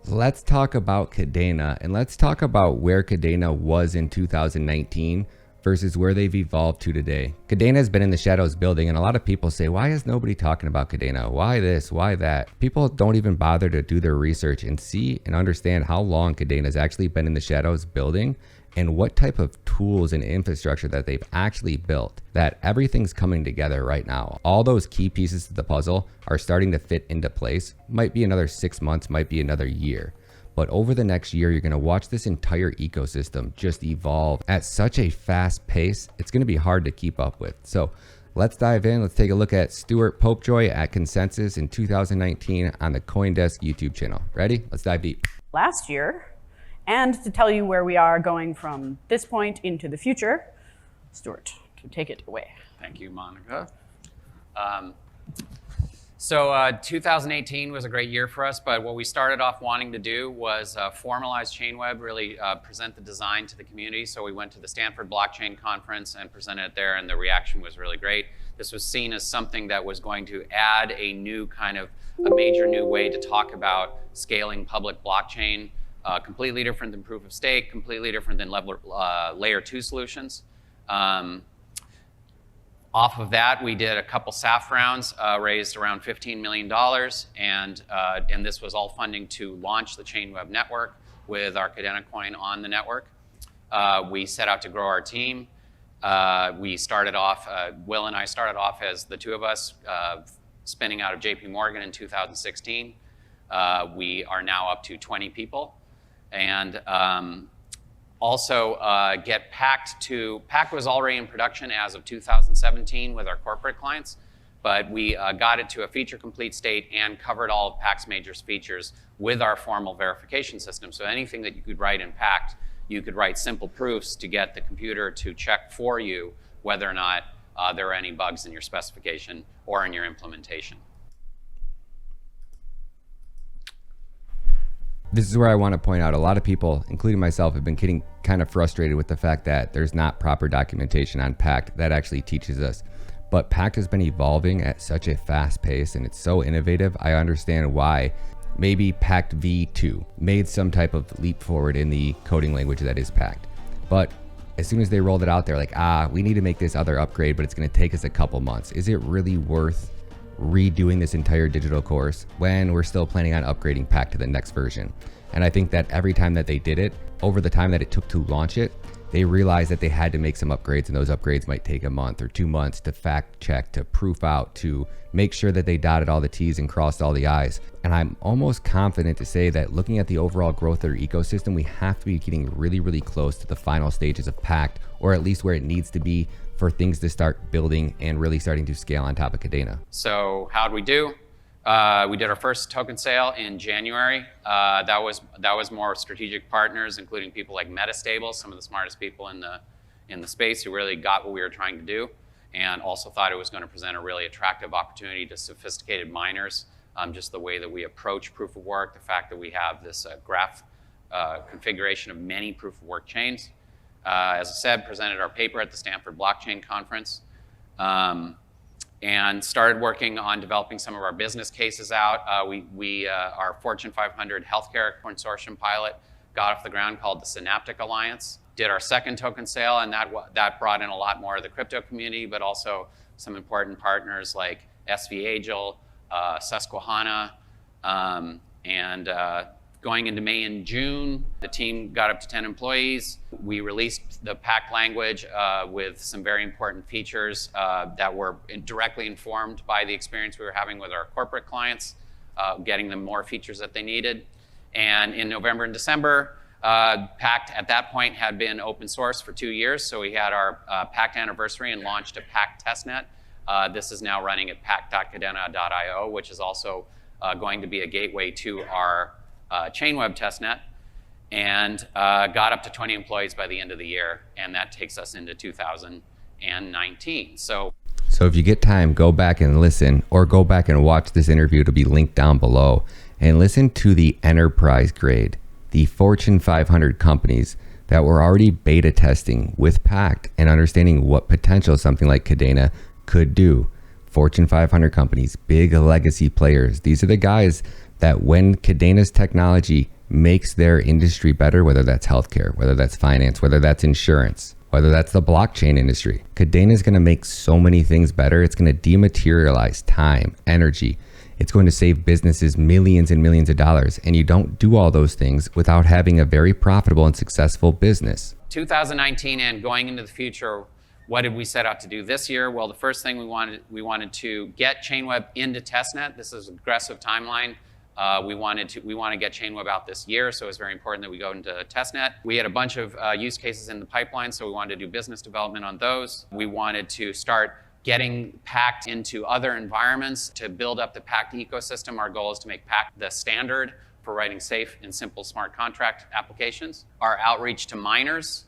Let's talk about Kadena, and let's talk about where Kadena was in 2019 versus where they've evolved to today. Kadena has been in the shadows building, and a lot of people say, why is nobody talking about Kadena? Why this? Why that? People don't even bother to do their research and see and understand how long Kadena has actually been in the shadows building and what type of tools and infrastructure that they've actually built, that everything's coming together right now. All those key pieces to the puzzle are starting to fit into place. Might be another 6 months, might be another year. But over the next year, you're gonna watch this entire ecosystem just evolve at such a fast pace, it's gonna be hard to keep up with. So let's dive in. Let's take a look at Stuart Popejoy at Consensus in 2019 on the CoinDesk YouTube channel. Ready? Let's dive deep. Last year, and to tell you where we are going from this point into the future, Stuart, to take it away. Thank you, Monica. So 2018 was a great year for us, but what we started off wanting to do was formalize Chainweb, really present the design to the community. So we went to the Stanford Blockchain Conference and presented it there, and the reaction was really great. This was seen as something that was going to add a major new way to talk about scaling public blockchain, completely different than proof of stake, completely different than layer 2 solutions. Off of that, we did a couple SAF rounds, raised around $15 million, and this was all funding to launch the Chainweb network with our Kadena coin on the network. We set out to grow our team. We started off, Will and I started off as the two of us, spinning out of JP Morgan in 2016. We are now up to 20 people. And also get Pact was already in production as of 2017 with our corporate clients, but we got it to a feature complete state and covered all of Pact's major features with our formal verification system. So anything that you could write in Pact, you could write simple proofs to get the computer to check for you whether or not there are any bugs in your specification or in your implementation. This is where I want to point out a lot of people, including myself, have been getting kind of frustrated with the fact that there's not proper documentation on Pact that actually teaches us. But Pact has been evolving at such a fast pace and it's so innovative. I understand why maybe Pact v2 made some type of leap forward in the coding language that is Pact. But as soon as they rolled it out, they're like, we need to make this other upgrade, but it's going to take us a couple months. Is it really worth redoing this entire digital course when we're still planning on upgrading Pact to the next version? And I think that every time that they did it, over the time that it took to launch it, they realized that they had to make some upgrades, and those upgrades might take a month or 2 months to fact check, to proof out, to make sure that they dotted all the T's and crossed all the I's. And I'm almost confident to say that looking at the overall growth of their ecosystem, we have to be getting really, really close to the final stages of Pact, or at least where it needs to be for things to start building and really starting to scale on top of Kadena. So how'd we do? We did our first token sale in January. That was more strategic partners, including people like Matta, some of the smartest people in the space who really got what we were trying to do, and also thought it was going to present a really attractive opportunity to sophisticated miners. Just the way that we approach proof of work, the fact that we have this graph configuration of many proof of work chains. As I said, presented our paper at the Stanford Blockchain Conference, and started working on developing some of our business cases out. Our Fortune 500 healthcare consortium pilot got off the ground, called the Synaptic Alliance. Did our second token sale, and that brought in a lot more of the crypto community, but also some important partners like SV Agile, Susquehanna, and going into May and June, the team got up to 10 employees. We released the Pact language with some very important features that were directly informed by the experience we were having with our corporate clients, getting them more features that they needed. And in November and December, Pact at that point had been open source for 2 years. So we had our Pact anniversary and launched a Pact testnet. This is now running at pact.kadena.io, which is also going to be a gateway to our Chainweb testnet, and got up to 20 employees by the end of the year, and that takes us into 2019. So if you get time, go back and listen, or go back and watch this interview. It'll be linked down below, and listen to the enterprise grade, the Fortune 500 companies that were already beta testing with Pact and understanding what potential something like Kadena could do. Fortune 500 companies, big legacy players. These are the guys that when Kadena's technology makes their industry better, whether that's healthcare, whether that's finance, whether that's insurance, whether that's the blockchain industry. Kadena is going to make so many things better. It's going to dematerialize time, energy. It's going to save businesses millions and millions of dollars. And you don't do all those things without having a very profitable and successful business. 2019 and going into the future, what did we set out to do this year? Well, the first thing we wanted to get Chainweb into testnet. This is an aggressive timeline. We want to get Chainweb out this year, so it's very important that we go into testnet. We had a bunch of use cases in the pipeline, so we wanted to do business development on those. We wanted to start getting Pact into other environments to build up the Pact ecosystem. Our goal is to make Pact the standard for writing safe and simple smart contract applications. Our outreach to miners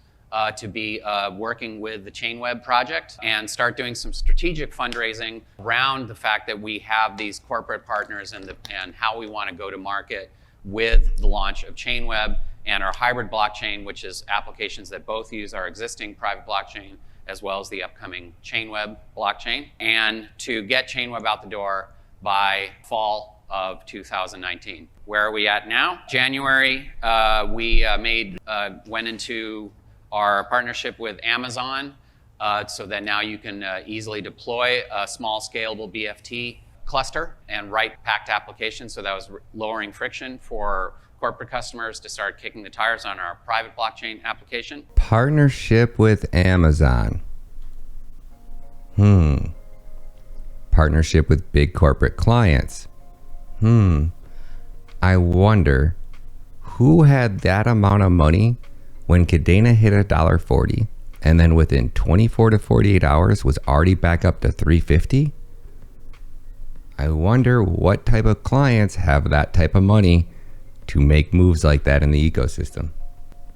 to be working with the Chainweb project and start doing some strategic fundraising around the fact that we have these corporate partners and how we want to go to market with the launch of Chainweb and our hybrid blockchain, which is applications that both use our existing private blockchain as well as the upcoming Chainweb blockchain, and to get Chainweb out the door by fall of 2019. Where are we at now? January, we went into our partnership with Amazon so that now you can easily deploy a small scalable BFT cluster and write Pact applications. So that was lowering friction for corporate customers to start kicking the tires on our private blockchain application. Partnership with Amazon. Partnership with big corporate clients. I wonder who had that amount of money when Kadena hit $1.40 and then within 24 to 48 hours was already back up to $3.50. I wonder what type of clients have that type of money to make moves like that in the ecosystem,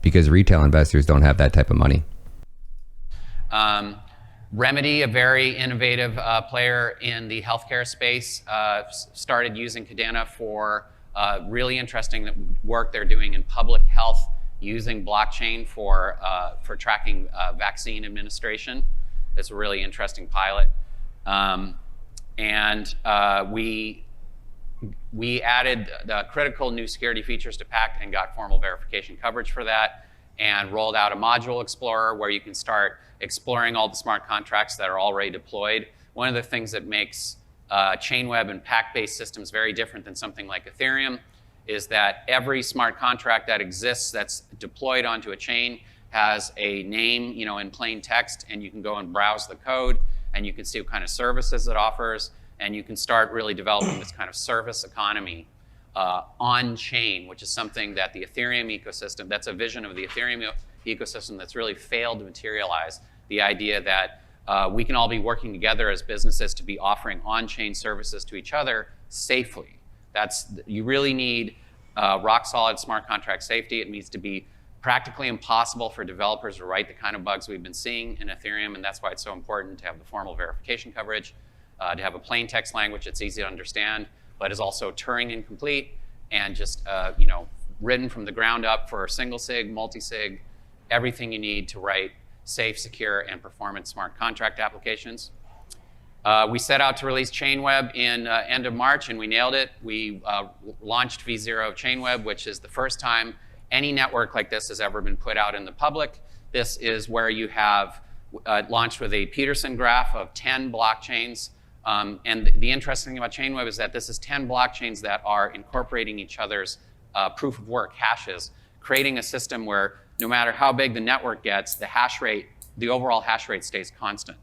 because retail investors don't have that type of money. Remedy, a very innovative player in the healthcare space, started using Kadena for really interesting work they're doing in public health, using blockchain for tracking vaccine administration. It's a really interesting pilot. We added the critical new security features to Pact and got formal verification coverage for that, and rolled out a module explorer where you can start exploring all the smart contracts that are already deployed. One of the things that makes Chainweb and Pact-based systems very different than something like Ethereum is that every smart contract that exists that's deployed onto a chain has a name, in plain text, and you can go and browse the code, and you can see what kind of services it offers, and you can start really developing this kind of service economy on-chain, which is something that the Ethereum ecosystem, that's a vision of the Ethereum ecosystem that's really failed to materialize. The idea that we can all be working together as businesses to be offering on-chain services to each other safely. You really need rock-solid smart contract safety. It needs to be practically impossible for developers to write the kind of bugs we've been seeing in Ethereum, and that's why it's so important to have the formal verification coverage, to have a plain text language that's easy to understand, but is also Turing incomplete, and just written from the ground up for single sig, multi-sig, everything you need to write safe, secure, and performance smart contract applications. We set out to release Chainweb in end of March, and we nailed it. We launched V0 of Chainweb, which is the first time any network like this has ever been put out in the public. This is where you have launched with a Peterson graph of 10 blockchains. And the interesting thing about Chainweb is that this is 10 blockchains that are incorporating each other's proof of work hashes, creating a system where no matter how big the network gets, the overall hash rate stays constant.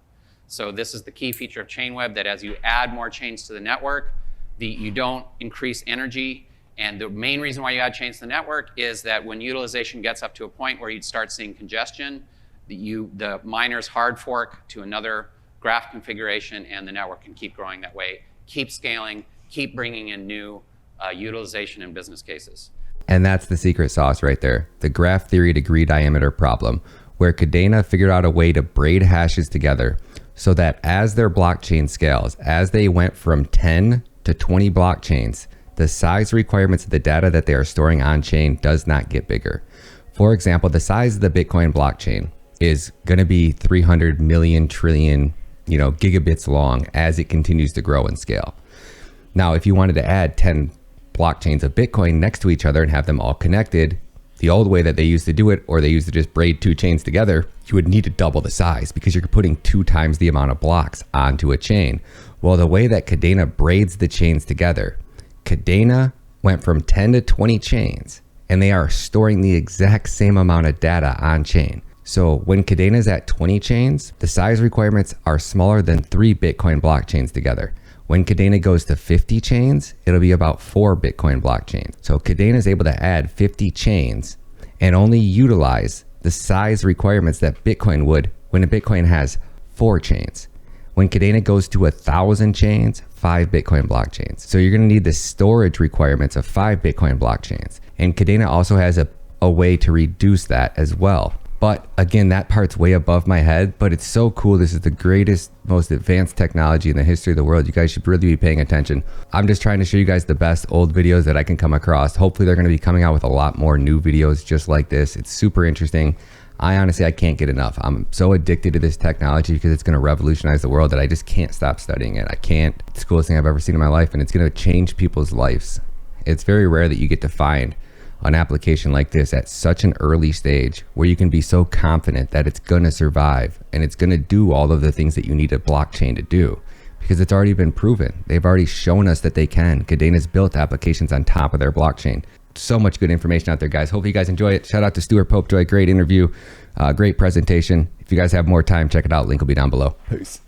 So this is the key feature of Chainweb, that as you add more chains to the network, you don't increase energy. And the main reason why you add chains to the network is that when utilization gets up to a point where you'd start seeing congestion, the miners hard fork to another graph configuration, and the network can keep growing that way, keep scaling, keep bringing in new utilization and business cases. And that's the secret sauce right there, the graph theory degree diameter problem, where Kadena figured out a way to braid hashes together so that as their blockchain scales, as they went from 10 to 20 blockchains, the size requirements of the data that they are storing on chain does not get bigger. For example, the size of the Bitcoin blockchain is going to be 300 million trillion gigabits long as it continues to grow and scale. Now, if you wanted to add 10 blockchains of Bitcoin next to each other and have them all connected, the old way that they used to do it, or they used to just braid 2 chains together, you would need to double the size because you're putting 2 times the amount of blocks onto a chain. Well, the way that Kadena braids the chains together, Kadena went from 10 to 20 chains, and they are storing the exact same amount of data on chain. So when Kadena is at 20 chains, the size requirements are smaller than 3 Bitcoin blockchains together. When Kadena goes to 50 chains, it'll be about 4 Bitcoin blockchains. So Kadena is able to add 50 chains and only utilize the size requirements that Bitcoin would when a Bitcoin has 4 chains. When Kadena goes to 1,000 chains, 5 Bitcoin blockchains. So you're gonna need the storage requirements of 5 Bitcoin blockchains. And Kadena also has a way to reduce that as well. But again, that part's way above my head, but it's so cool. This is the greatest, most advanced technology in the history of the world. You guys should really be paying attention. I'm just trying to show you guys the best old videos that I can come across. Hopefully they're gonna be coming out with a lot more new videos just like this. It's super interesting. I honestly can't get enough. I'm so addicted to this technology because it's gonna revolutionize the world that I just can't stop studying it. I can't. It's the coolest thing I've ever seen in my life, and it's gonna change people's lives. It's very rare that you get to find an application like this at such an early stage where you can be so confident that it's going to survive and it's going to do all of the things that you need a blockchain to do, because it's already been proven. They've already shown us that they can. Kadena's built applications on top of their blockchain. So much good information out there, guys. Hope you guys enjoy it. Shout out to Stuart Popejoy. Great interview, great presentation. If you guys have more time, check it out. Link will be down below. Peace.